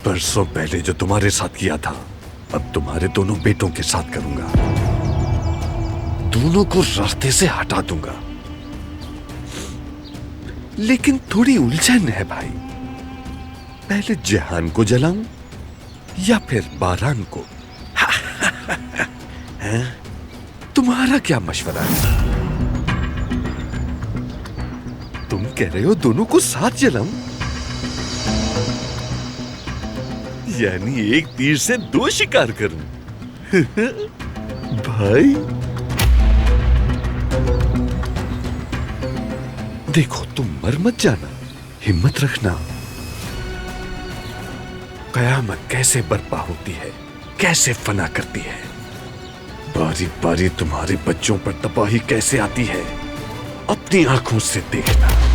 परसों पहले जो तुम्हारे साथ किया था, अब तुम्हारे दोनों बेटों के साथ करूंगा। दोनों को रास्ते से हटा दूंगा। लेकिन थोड़ी उलझन है भाई, पहले जहान को जलाऊं या फिर बारान को? हैं? तुम्हारा क्या मशवरा है? तुम कह रहे हो दोनों को साथ जलाऊं? यानी एक तीर से दो शिकार करूं? भाई देखो, तुम मर मत जाना, हिम्मत रखना। कयामत कैसे बर्पा होती है, कैसे फना करती है, बारी बारी तुम्हारे बच्चों पर तबाही कैसे आती है, अपनी आंखों से देखना।